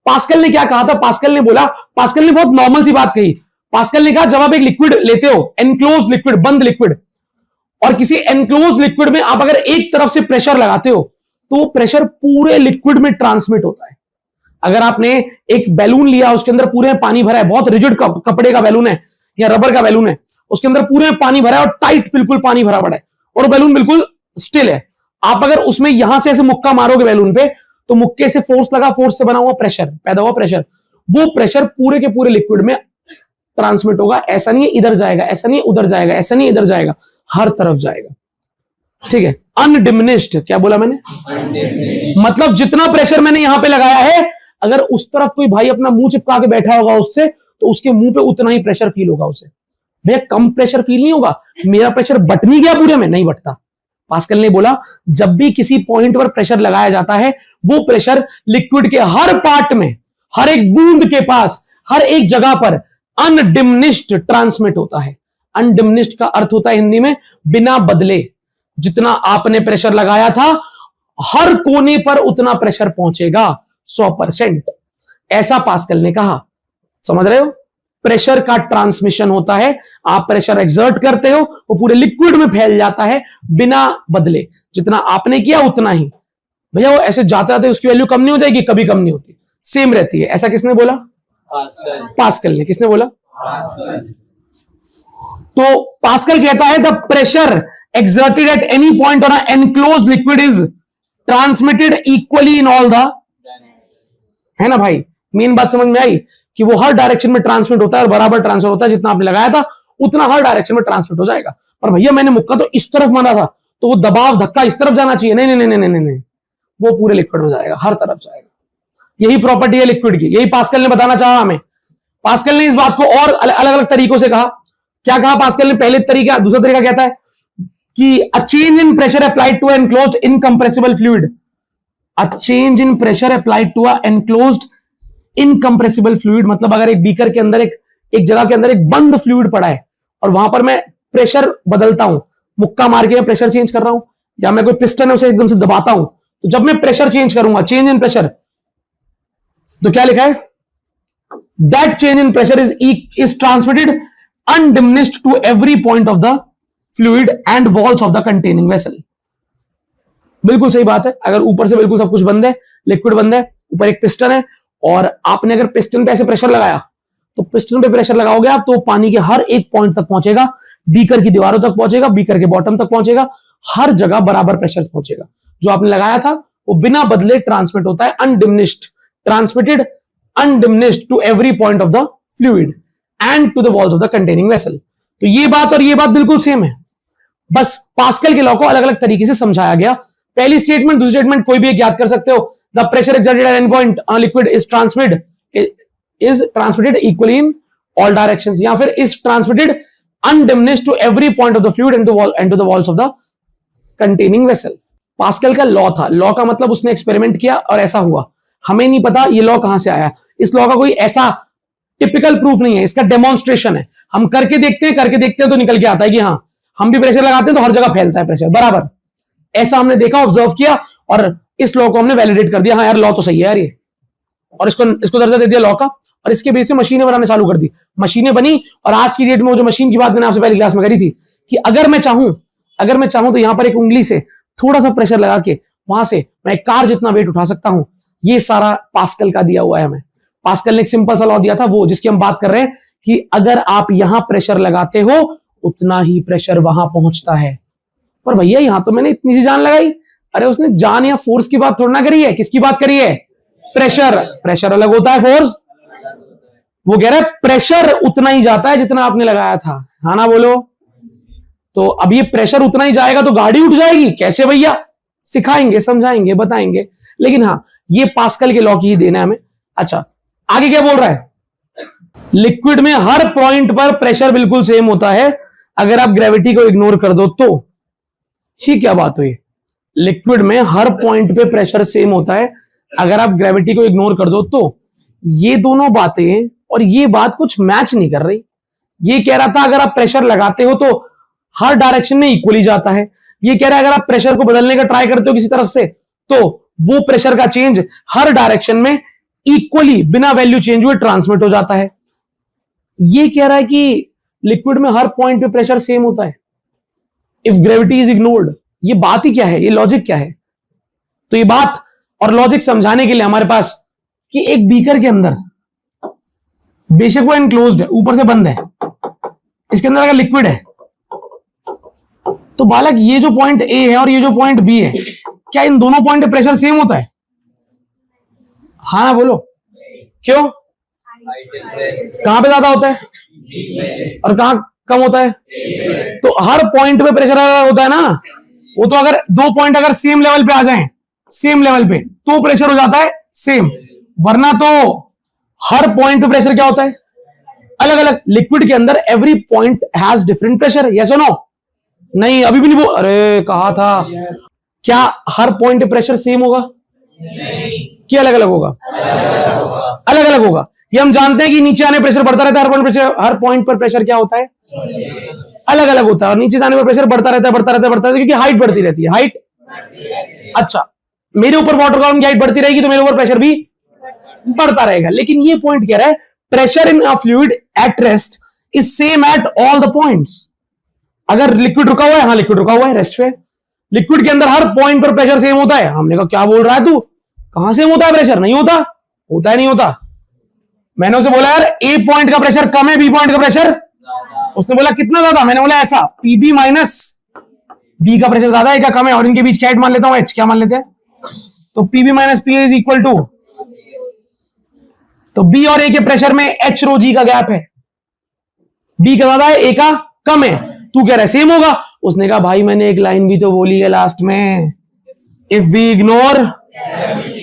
Pascal ने क्या कहा था? पास्कल ने बोला, पास्कल ने बहुत नॉर्मल सी बात कही। पास्कल ने कहा जब आप एक लिक्विड लेते हो, एनक्लोज लिक्विड, बंद लिक्विड, और किसी एनक्लोज लिक्विड में आप अगर एक तरफ से प्रेशर लगाते हो तो वो प्रेशर पूरे लिक्विड में ट्रांसमिट होता है। अगर आपने एक बैलून लिया, उसके अंदर पूरे पानी भरा है, बहुत रिजिड कपड़े का बैलून है या रबर का बैलून है, उसके अंदर पूरे पानी भरा है और टाइट बिल्कुल पानी भरा पड़ा है और बैलून बिल्कुल स्टिल है, आप अगर उसमें यहां से ऐसे मुक्का मारोगे बैलून पे तो मुक्के से फोर्स लगा, फोर्स से बना हुआ प्रेशर, पैदा हुआ प्रेशर, वो प्रेशर पूरे के पूरे लिक्विड में ट्रांसमिट होगा। ऐसा नहीं है इधर जाएगा, ऐसा नहीं उधर जाएगा, ऐसा नहीं इधर जाएगा, हर तरफ जाएगा। ठीक है, अनडिमिनिश्ड, क्या बोला मैंने? मतलब जितना प्रेशर मैंने यहां पे लगाया है, अगर उस तरफ कोई भाई अपना मुंह चिपका के बैठा होगा उससे, तो उसके मुंह पे उतना ही प्रेशर फील होगा उसे। भैया कम प्रेशर फील नहीं होगा, मेरा प्रेशर बट नहीं गया पूरे में, नहीं बटता। पास्कल ने बोला जब भी किसी पॉइंट पर प्रेशर लगाया जाता है, वो प्रेशर लिक्विड के हर पार्ट में, हर एक बूंद के पास, हर एक जगह पर अनडिमिनिश्ड ट्रांसमिट होता है। अनडिमिनिश्ड का अर्थ होता है हिंदी में बिना बदले। जितना आपने प्रेशर लगाया था, हर कोने पर उतना प्रेशर पहुंचेगा, 100%। ऐसा पास्कल ने कहा। समझ रहे हो? प्रेशर का ट्रांसमिशन होता है, आप प्रेशर एक्सर्ट करते हो, वो पूरे लिक्विड में फैल जाता है बिना बदले। जितना आपने किया उतना ही। भैया वो ऐसे जाते जाते उसकी वैल्यू कम नहीं हो जाएगी? कभी कम नहीं होती, सेम रहती है। ऐसा किसने बोला? पास्कल ने। किसने बोला? तो पास्कल कहता है the pressure exerted at any point on an enclosed liquid is transmitted equally in all the, है ना भाई? मेन बात समझ में आई कि वो हर डायरेक्शन में ट्रांसमिट होता है और बराबर ट्रांसफर होता है। जितना आपने लगाया था उतना हर डायरेक्शन में ट्रांसमिट हो जाएगा। पर भैया मैंने मुक्का तो इस तरफ मारा था, तो वो दबाव धक्का इस तरफ जाना चाहिए। नहीं नहीं नहीं नहीं नहीं, वो पूरे लिक्विड में जाएगा, हर तरफ जाएगा। यही प्रॉपर्टी है लिक्विड की, यही पास्कल ने बताना चाहा हमें। पास्कल ने इस बात को और अलग अलग तरीकों से कहा। क्या कहा पास्कल ने? पहले तरीका, दूसरा तरीका कहता है कि a change in pressure applied to an enclosed incompressible fluid, a change in pressure applied to a enclosed incompressible fluid, मतलब अगर एक बीकर के अंदर एक जगह के अंदर एक बंद फ्लूइड पड़ा है और वहां पर मैं प्रेशर बदलता हूं, मुक्का मार के प्रेशर चेंज कर रहा हूं, या मैं कोई पिस्टन है उसे एकदम से दबाता हूं, तो जब मैं प्रेशर चेंज करूंगा, चेंज इन प्रेशर, तो क्या लिखा है? That change in pressure is transmitted undiminished to every point of the fluid and walls of the containing vessel. बिल्कुल सही बात है। अगर ऊपर से बिल्कुल सब कुछ बंद है, लिक्विड बंद है, ऊपर एक पिस्टन है, और आपने अगर पिस्टन पे ऐसे प्रेशर लगाया, तो पिस्टन पे प्रेशर लगाओगे आप तो पानी के हर एक पॉइंट तक पहुंचेगा, बीकर की दीवारों तक पहुंचेगा, बीकर के बॉटम तक पहुंचेगा, हर जगह बराबर प्रेशर पहुंचेगा। जो आपने लगाया था वो बिना बदले ट्रांसमिट होता है, undiminished, transmitted undiminished to every point of the fluid and to the walls of the containing vessel. तो ये बात और ये बात बिल्कुल सेम है, बस पास्कल के लॉ को अलग अलग तरीके से समझाया गया। पहली स्टेटमेंट, दूसरी स्टेटमेंट कोई भी एक याद कर सकते हो। The pressure exerted at any point on liquid is transmitted equally in all directions, या फिर is transmitted undiminished to every point of the fluid and to the walls of the containing vessel. Pascal का law था। Law का मतलब उसने experiment किया और ऐसा हुआ। हमें नहीं पता ये लॉ कहां से आया। इस लॉ का कोई ऐसा टिपिकल प्रूफ नहीं है, इसका डेमोन्स्ट्रेशन है। हम करके देखते हैं तो निकल के आता है कि हाँ, हम भी प्रेशर लगाते हैं तो हर जगह फैलता है प्रेशर बराबर। ऐसा हमने देखा, ऑब्जर्व किया, और इस लॉ को हमने वैलिडेट कर दिया। हाँ यार, लॉ तो सही है यार ये, और इसको दर्जा दे दिया लॉ का, और इसके बेस पे मशीनें बनाने चालू कर दी। मशीनें बनी, और आज की डेट में वो जो मशीन की बात मैंने आपसे पहली क्लास में करी थी कि अगर मैं चाहूं तो यहां पर एक उंगली से थोड़ा सा प्रेशर लगा के वहां से मैं एक कार जितना वेट उठा सकता हूं। ये सारा पास्कल का दिया हुआ है हमें। पास्कल ने एक सिंपल सा लॉ दिया था, वो जिसकी हम बात कर रहे हैं कि अगर आप यहां प्रेशर लगाते हो उतना ही प्रेशर वहां पहुंचता है। पर भैया यहां तो मैंने इतनी सी जान लगाई। अरे उसने जान या फोर्स की बात थोड़ा ना करी है, किसकी बात करी है? प्रेशर। प्रेशर अलग होता है, फोर्स। वो कह रहा है प्रेशर उतना ही जाता है जितना आपने लगाया था। हाँ ना, बोलो। तो अब ये प्रेशर उतना ही जाएगा तो गाड़ी उठ जाएगी कैसे भैया? सिखाएंगे, समझाएंगे, बताएंगे। लेकिन हाँ, ये पास्कल के लॉ की ही देना है हमें। अच्छा, आगे क्या बोल रहा है? लिक्विड में हर पॉइंट पर प्रेशर बिल्कुल सेम होता है अगर आप ग्रेविटी को इग्नोर कर दो तो। ये क्या बात हुई? लिक्विड में हर पॉइंट पे प्रेशर सेम होता है अगर आप ग्रेविटी को इग्नोर कर दो तो। ये दोनों बातें और ये बात कुछ मैच नहीं कर रही। ये कह रहा था अगर आप प्रेशर लगाते हो तो हर डायरेक्शन में इक्वली जाता है, ये कह रहा है अगर आप प्रेशर को बदलने का ट्राई करते हो किसी तरफ से, तो वो प्रेशर का चेंज हर डायरेक्शन में इक्वली बिना वैल्यू चेंज हुए ट्रांसमिट हो जाता है। ये कह रहा है कि लिक्विड में हर पॉइंट पे प्रेशर सेम होता है इफ ग्रेविटी इज इग्नोर्ड। ये बात ही क्या है, ये लॉजिक क्या है? तो ये बात और लॉजिक समझाने के लिए हमारे पास कि एक बीकर के अंदर बेशक वो एनक्लोज्ड है, ऊपर से बंद है, इसके अंदर अगर लिक्विड है तो बालक ये जो पॉइंट ए है और ये जो पॉइंट बी है, क्या इन दोनों पॉइंट पे प्रेशर सेम होता है? हाँ ना बोलो, क्यों? कहां पे ज्यादा होता है और कहां कम होता है? तो हर पॉइंट पे प्रेशर होता है ना, वो तो अगर दो पॉइंट अगर सेम लेवल पे आ जाएं, सेम लेवल पे, तो प्रेशर हो जाता है सेम, वरना तो हर पॉइंट पे प्रेशर क्या होता है? अलग अलग। लिक्विड के अंदर every point has different pressure, yes और नो? नहीं, अभी भी नहीं बोल, अरे कहा था। क्या हर पॉइंट पे प्रेशर सेम होगा? कि अलग अलग होगा? अलग अलग होगा। ये हम जानते हैं कि नीचे आने प्रेशर बढ़ता रहता है, हर पॉइंट पर प्रेशर क्या होता है? अलग अलग होता है। और नीचे जाने पर प्रेशर बढ़ता रहता है, क्योंकि हाइट बढ़ती रहती है। हाइट, अच्छा, मेरे ऊपर वाटर कॉलम की हाइट बढ़ती रहेगी तो मेरे ऊपर प्रेशर भी बढ़ता रहेगा। लेकिन ये पॉइंट कह रहा है pressure in a fluid at rest is same at all the points. अगर लिक्विड रुका हुआ है, हाँ लिक्विड रुका हुआ है रेस्ट पे, लिक्विड के अंदर हर पॉइंट पर प्रेशर सेम होता है। हमने कहा क्या बोल रहा है तू, कहां सेम होता है प्रेशर? नहीं होता, होता है नहीं होता। मैंने उसे बोला यार ए पॉइंट का प्रेशर कम है, बी पॉइंट का प्रेशर, उसने बोला कितना ज्यादा? मैंने बोला ऐसा, पीबी माइनस बी का प्रेशर ज्यादा है क्या कम है? और इनके बीच क्या मान लेता हूं, एच क्या मान लेते हैं? तो PB minus P is equal to, तो बी और ए के प्रेशर में एच रो जी का गैप है, बी का ज्यादा है, ए का कम है। तू कह रहा है सेम होगा। उसने कहा भाई मैंने एक लाइन भी तो बोली है लास्ट में, इफ वी इग्नोर,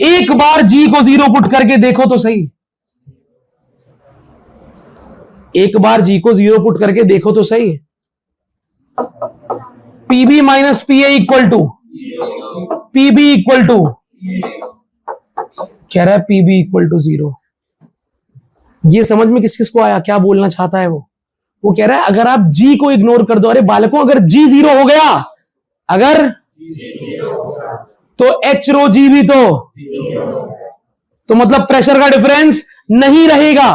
एक बार जी को जीरो पुट करके देखो तो सही, एक बार जी को जीरो पुट करके देखो तो सही। PB minus P A equal to PB equal to, कह रहा है पीबी इक्वल टू जीरो। ये समझ में किस किस को आया क्या बोलना चाहता है वो कह रहा है अगर आप जी को इग्नोर कर दो, अरे बालकों अगर जी जीरो हो गया, अगर तो एच रो जी भी तो मतलब प्रेशर का डिफरेंस नहीं रहेगा,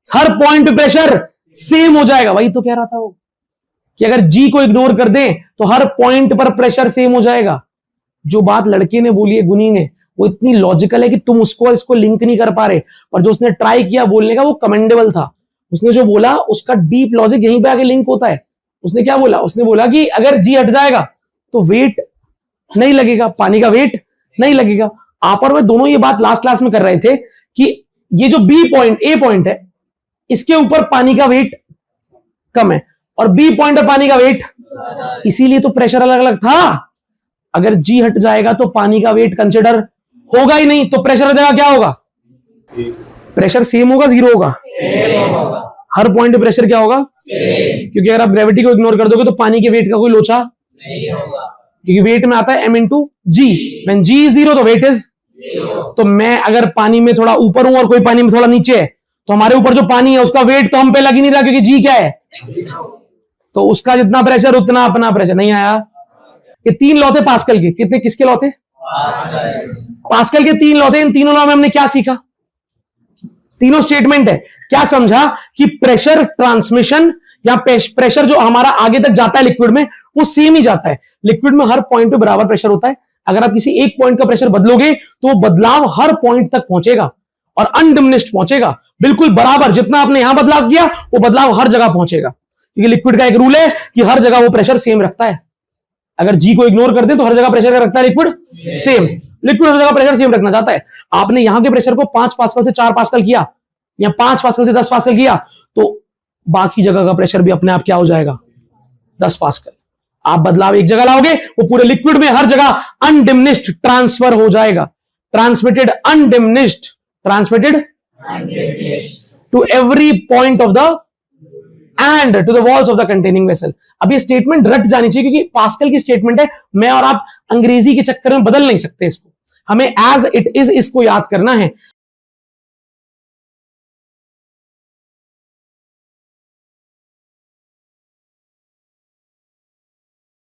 हर पॉइंट पे प्रेशर सेम हो जाएगा। वही तो कह रहा था वो कि अगर जी को इग्नोर कर दें तो हर पॉइंट पर प्रेशर सेम हो जाएगा। जो बात लड़के ने बोली है, गुनी ने, वो इतनी लॉजिकल है कि तुम उसको और इसको लिंक नहीं कर पा रहे, और जो उसने ट्राई किया बोलने का वो कमेंडेबल था। उसने जो बोला उसका डीप लॉजिक यहीं पे आके लिंक होता है। उसने क्या बोला? उसने बोला कि अगर जी हट जाएगा तो वेट नहीं लगेगा, पानी का वेट नहीं लगेगा। आप और मैं दोनों ये बात लास्ट क्लास में कर रहे थे कि ये जो बी पॉइंट ए पॉइंट है, इसके ऊपर पानी का वेट कम है और बी पॉइंट पर पानी का वेट, इसीलिए तो प्रेशर अलग अलग था। अगर जी हट जाएगा तो पानी का वेट कंसिडर होगा ही नहीं, तो प्रेशर जगह क्या होगा? प्रेशर सेम होगा, जीरो होगा? हर पॉइंट पे प्रेशर क्या होगा? क्योंकि अगर आप ग्रेविटी को इग्नोर कर दोगे तो पानी के वेट का कोई लोचा नहीं होगा, क्योंकि वेट में आता है m into G. When G is zero तो वेट इज, तो मैं अगर पानी में थोड़ा ऊपर हूं और कोई पानी में थोड़ा नीचे है, तो हमारे ऊपर जो पानी है उसका वेट तो हम पे लग ही नहीं रहा, क्योंकि जी क्या है, तो उसका जितना प्रेशर उतना अपना प्रेशर। नहीं आया? ये तीन लॉ थे पास्कल के। कितने, किसके लॉ थे? पास्कल के तीन लॉ थे। इन तीनों लॉ में हमने क्या सीखा? तीनों स्टेटमेंट है। क्या समझा? कि प्रेशर ट्रांसमिशन या प्रेशर जो हमारा आगे तक जाता है लिक्विड में, वो सेम ही जाता है। लिक्विड में हर पॉइंट पे बराबर प्रेशर होता है। अगर आप किसी एक पॉइंट का प्रेशर बदलोगे तो वो बदलाव हर पॉइंट तक पहुंचेगा और अनडिमिनिश्ड पहुंचेगा, बिल्कुल बराबर। जितना आपने यहां बदलाव किया वो बदलाव हर जगह पहुंचेगा, क्योंकि लिक्विड का एक रूल है कि हर जगह वो प्रेशर सेम रखता है। अगर जी को इग्नोर कर दे तो हर जगह प्रेशर का रखता है लिक्विड सेम। लिक्विड हर जगह प्रेशर सेम रखना चाहता है। आपने यहां के प्रेशर को 5 पास्कल से 4 पास्कल किया या 5 पास्कल से 10 पास्कल किया, तो बाकी जगह का प्रेशर भी अपने आप क्या हो जाएगा? 10 पास्कल। आप बदलाव एक जगह लाओगे, वो पूरे लिक्विड में हर जगह अनडिमिनिश्ड ट्रांसफर हो जाएगा। Transmitted undiminished, transmitted to every point of the and to the walls of the containing vessel. अब ये स्टेटमेंट रट जानी चाहिए, क्योंकि पास्कल की स्टेटमेंट है। मैं और आप अंग्रेजी के चक्कर में बदल नहीं सकते इसको, हमें एज इट इज इसको याद करना है।